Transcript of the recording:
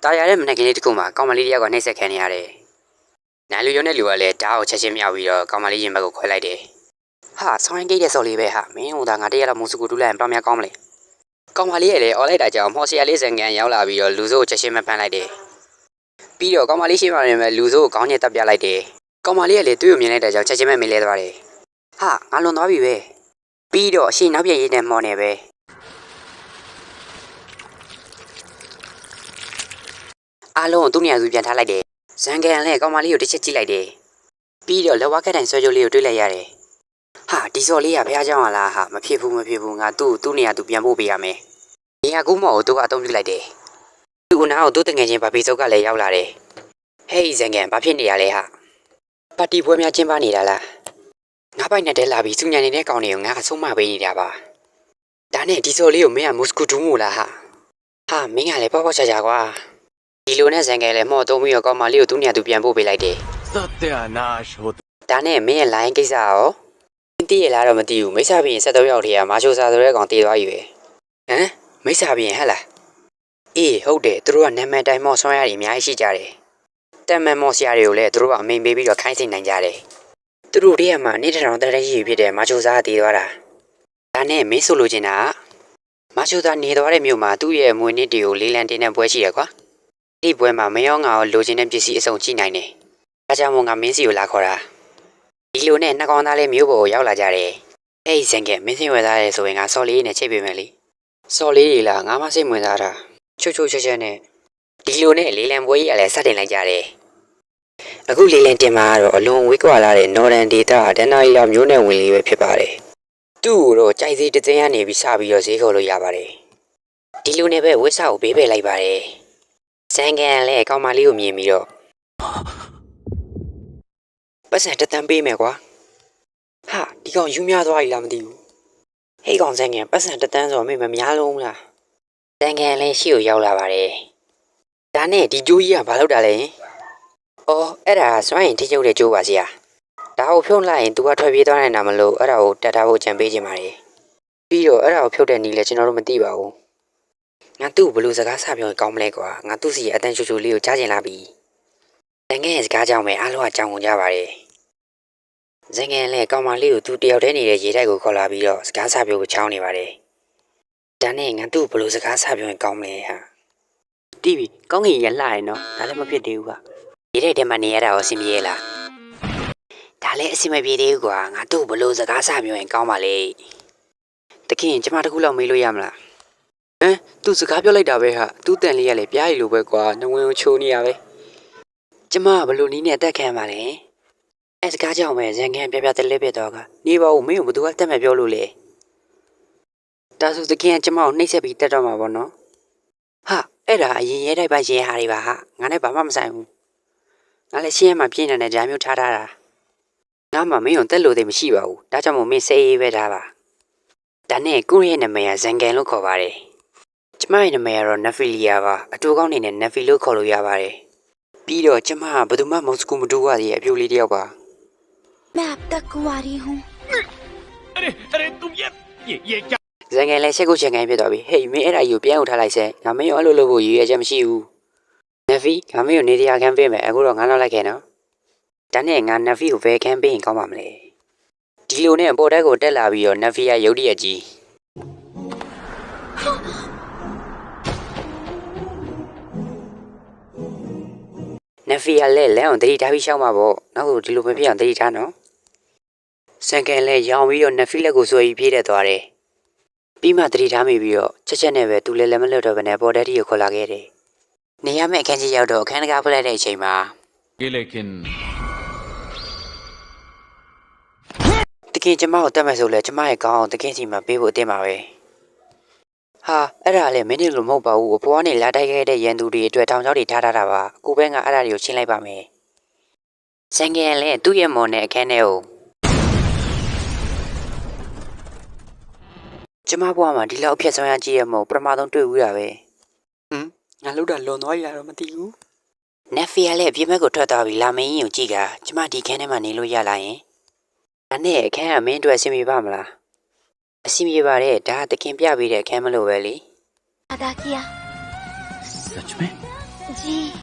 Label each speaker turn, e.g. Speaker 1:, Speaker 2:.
Speaker 1: တာယာတဲ့မနေ့ကလေးတခုမှကောင်မလေးတယောက်ကနှိမ့်ဆက်ခံနေရတယ်။နိုင်လူရုံနဲ့လူကလည်းဓာတ်ကိုချက်ချင်းမြောက်ပြီးတော့ကောင်မလေးရင်ဘက်ကိုခွဲလိုက်တယ်။ဟာဆောင်းရင်ကိတ်တဲ့စော်လေးပဲဟာမင်းဟိုသားငါတရက်လောက်မုံစုကိုတူးလိုက်ရင်တော့များကောင်းမလဲ။ကောင်မလေးရဲ့လည်းအော်လိုက်တာကြောင့်မော်ဆီယာလေးစံကန်ရောက်လာပြီးတော့လူစိုးကိုချက်ချင်းမပန်းလိုက်တယ်။ပြီးတော့ကောင်မလေးရှိမှနေမဲ့လူစိုးကိုခေါင်းညက်တက်ပြလိုက်တယ်။ကောင်မလေးကလည်းသူ့ကိုမြင်လိုက်တဲ့ကြောင့်ချက်ချင်းပဲမေးလဲသွားတယ်။ဟာငါလွန်သွားပြီပဲ။ပြီးတော့အရှိနောက်ပြန်ရေးနဲ့မော်နေပဲ။အားလုံးသူ့နေရာသူပြန်ထားလိုက်တယ်။ဇန်ကန်လည်းကောင်မလေးကိုတစ်ချက်ကြည့်လိုက်တယ်။ပြီးတော့လက်ဝါးကက်တိုင်ဆွဲကြိုးလေးကိုတွေးလိုက်ရတယ်။ဟာဒီစော်လေးကဘုရားကျောင်းလားဟာမဖြစ်ဘူးငါသူ့နေရာသူပြန်ဖို့ပေးရမယ်။နေရာကူးမော်ကိုသူကအသုံးပြုလိုက်တယ်။သူ့နားကိုသူ့တငယ်ချင်းဗပေစုပ်ကလည်းရောက်လာတယ်။ဟေးဇန်ကန်ဘာဖြစ်နေရလဲဟာ။ပါတီပွဲများကျင်းပနေတာလား။ငါပိုက်နဲ့တဲလာပြီးစုညံနေတဲ့ကောင်တွေကိုငါအဆုံးမပေးနေတာပါ။ဒါနဲ့ဒီစော်လေးကိုမင်းကမုစကူတူးမို့လားဟာ။ဟာမင်းကလည်းပေါ့ပေါ့ချာချာကွာ။ဒီလိုနဲ့ဇန်ကလည်းမော့သုံးပြီးတော့ကောင်မလေးကိုသူ့နေရာသူပြန်ပို့ပေးလိုက်တယ်။ဒါနဲ့မင်းရဲ့ line ကိစ္စရောသိရလားတော့မသိဘူးမိစ္ဆာဘီရင်73ယောက်ထဲကမာချိုစာဆိုတဲ့ကောင်တည်သွားပြီပဲ။ဟမ်မိစ္ဆာဘီရင်ဟဲ့လား။အေးဟုတ်တယ်သူတို့ကနာမည်တိုင်းမော့ဆွမ်းရည်အများကြီးရှိကြတယ်။တက်မန်မော့ဆရာတွေကိုလည်းသူတို့ကအမိန်ပေးပြီးတော့ခိုင်းစိတ်နိုင်ကြတယ်။သူတို့တည်းကမှနေ့တောင်တရက်ရည်ဖြစ်တဲ့မာချိုစာတည်သွားတာ။ဒါနဲ့မင်းဆိုလိုချင်တာမာချိုစာနေသွားတဲ့မြို့မှာသူ့ရဲ့မွေးနေ့တွေကိုလေးလံတင်တဲ့ပွဲရှိရကွာ။ဒီပွဲမှာမယောငါကိုလိုချင်တဲ့ပစ္စည်းအစုံကြည့်နိုင်တယ်။ဒါကြောင့်မို့ငါမင်းစီကိုလာခေါ်တာ။ဒီလိုနဲ့နှစ်ကောင်သားလေးမျိုးပေါ်ကိုရောက်လာကြတယ်။အဲ့ဒီဇန်ကမင်းစိတ်ဝင်စားရဲဆိုရင်ငါစော်လေးနဲ့ချိတ်ပေးမယ်လေ။စော်လေးကြီးလားငါမစိတ်ဝင်စားတာ။ချိုးချက်နဲ့ဒီလိုနဲ့လေးလံပွဲကြီးကလည်းစတင်လိုက်ကြတယ်။အခုလေးလံတင်မှာကတော့အလွန်ဝေးကွာလာတဲ့ Northern Data ဒန်နာရီယာမျိုးနယ်ဝင်လေးပဲဖြစ်ပါတယ်။သူ့ကိုတော့ကြိုက်စေးတသိန်းကနေပြီးစပြီးတော့ဈေးခေါ်လို့ရပါတယ်။ဒီလိုနဲ့ပဲဝစ်စာကိုဘေးပယ်လိုက်ပါတယ်။ဇန်ကန်လည်းကောင်မလေးကိုမြင်ပြီးတော့ပတ်စံတသန်းပေးမယ်ကွာဟာဒီကောင်ယူများသွားပြီလားမသိဘူးဟေးကောင်ဇန်ကန်ပတ်စံတသန်းဆိုတော့မင်းမများလုံးလားဇန်ကန်လည်းရှေ့ကိုရောက်လာပါတယ်ဒါနဲ့ဒီကျိုးကြီးကဘာလုပ်တာလဲအော်အဲ့ဒါစွမ်းရင်ထိချုပ်တဲ့ကျိုးပါစီယာဒါကိုဖြုတ်လိုက်ရင် तू ကထွက်ပြေးသွားနေတာမလို့အဲ့ဒါကိုတတ်ထားဖို့ကြံပေးခြင်းပါတယ်ပြီးတော့အဲ့ဒါကိုဖြုတ်တဲ့နည်းလဲကျွန်တော်တို့မသိပါဘူးငါသူ့ဘလို့စကားဆပြောရင်ကောင်းမလဲကွာငါသူ့စီအတန်ချူချူလေးကိုကြားကျင်လာပြီဇန်ကန်ရဲ့စကားကြောင့်ပဲအားလုံးကကြောင်ကုန်ကြပါတယ်ဇန်ကန်လည်းကောင်မလေးကိုသူတယောက်တည်းနေတဲ့ရေတိုက်ကိုခေါ်လာပြီးတော့စကားဆပြောကိုချောင်းနေပါတယ်ဒါနဲ့ငါသူ့ဘလို့စကားဆပြောရင်ကောင်းမလဲဟာတီးပြီကောင်းကင်ရလှရနော်ဒါလည်းမဖြစ်သေးဘူးကရေတိုက်ထဲမှာနေရတာကိုအဆင်ပြေလားဒါလည်းအဆင်မပြေသေးဘူးကွာငါသူ့ဘလို့စကားဆပြောရင်ကောင်းပါလေတခင်ကျမတခုလောက်မေးလို့ရမလားဟမ်သူစကားပြောလိုက်တာပဲဟာသူ့တန်လေးကလည်းပြားရီလိုပဲကွာနှဝင်းကိုချိုးနေရပဲကျမဘလို့နီးနဲ့တက်ခံပါလေအဲစကားကြောင့်ပဲဇန်ကန်ပြပြတလဲပြတော့ကနေပါဦးမင်းကိုဘသူကတက်မဲ့ပြောလို့လေဒါဆိုတခင်ကကျမကိုနှိမ့်ဆက်ပြီးတက်တော့မှာပေါ့နော်ဟာအဲ့ဒါအရင်ရဲတိုက်ပါရဲဟာတွေပါဟာငါနဲ့ဘာမှမဆိုင်ဘူးငါလည်းရှင်းရမှာပြင်းနေတဲ့ဂျာမျိုးထားတာငါမှမင်းကိုတက်လို့သိမရှိပါဘူးဒါကြောင့်မို့မင်းစေးရေးပဲထားပါဒါနဲ့ကိုယ့်ရဲ့နာမည်ကဇန်ကန်လို့ခေါ်ပါတယ်ကျမရဲ့နာမည်ကတော့နဖီလီယာပါအတူကောင်းနေနဲ့နဖီလို့ခေါ်လို့ရပါတယ်ပြီးတော့ကျမကဘယ်သူမှမော်စကိုမတူရသေးရဲ့အပြိုလေးတယောက်ပါ
Speaker 2: मैं अब तक कुंवारी हूँ।
Speaker 3: अरे तुम ये क्या?
Speaker 1: ဇန်ကန်လည်းချက်ကိုချက်ကန်ဖြစ်သွားပြီဟေးမင်းအဲ့ဒါကြီးကိုပြန်ဦးထားလိုက်စဲငါမင်းရောအဲ့လိုလုပ်ဖို့ရည်ရွယ်ချက်မရှိဘူးနဖီငါမင်းကိုနေတရားခံပေးမယ်အခုတော့ငါလောက်လိုက်ခဲ့နော်ဒါနဲ့ငါနဖီကိုဘယ်ခံပေးရင်ကောင်းပါမလဲဒီလိုနဲ့ပေါ်တက်ကိုတက်လာပြီးတော့နဖီကရုတ်တရက်ကြီးနဖီကလည်းလမ်းအောင်တတိထားပြီးရှောက်မှာပေါ့နောက်ဆိုဒီလိုမဖြစ်အောင်တတိထားနော်စန်ကန်လည်းရောင်ပြီးတော့နဖီလက်ကိုဆွဲပြီးပြေးတက်သွားတယ်ပြီးမှတတိထားမိပြီးတော့ချက်နဲ့ပဲသူလည်းမလွတ်တော့ဘဲနဲ့ပေါ်တက်တီကိုခေါ်လာခဲ့တယ်နေရမယ့်အခန်းကြီးရောက်တော့အခန်းတကာဖွင့်လိုက်တဲ့အချိန်မှာ
Speaker 3: लेकिन
Speaker 1: တကယ်ကျမကိုတတ်မဲ့ဆိုလဲကျမရဲ့ကောင်းအောင်တကယ်စီမှာပေးဖို့အတင်းပါပဲဟာအဲ့ဒါလည်းမင်းတို့လိုမဟုတ်ပါဘူးအပေါ်ကနေလာတိုက်ခဲ့တဲ့ရန်သူတွေအတွက်ထောင်ချောက်တွေထားတာပါအခုပဲငါအဲ့ဒါတွေကိုရှင်းလိုက်ပါမယ်စန်ကန်လည်းသူ့ရဲ့မော်နဲ့အခန်းထဲကိုကျမဘွားမှာဒီလောက်အဖြစ်ဆောင်ရကြည့်ရမို့ပထမဆုံးတွေ့ဦးတာပဲငါလှုပ်တာလွန်သွားရတော့မသိဘူးနက်ဖီကလည်းပြင်ဘက်ကိုထွက်သွားပြီးလာမင်းကြီးကိုကြည့်ကကျမဒီခန်းထဲမှာနေလို့ရလာရင်ဒါနဲ့အခန်းကမင်းအတွက်အဆင်ပြေပါမလားအဆင်ပြေပါတယ်ဒါတခင်ပြပေးတဲ့အခန်းမလို့ပဲလေ
Speaker 2: अदा किया।
Speaker 3: सच में
Speaker 2: जी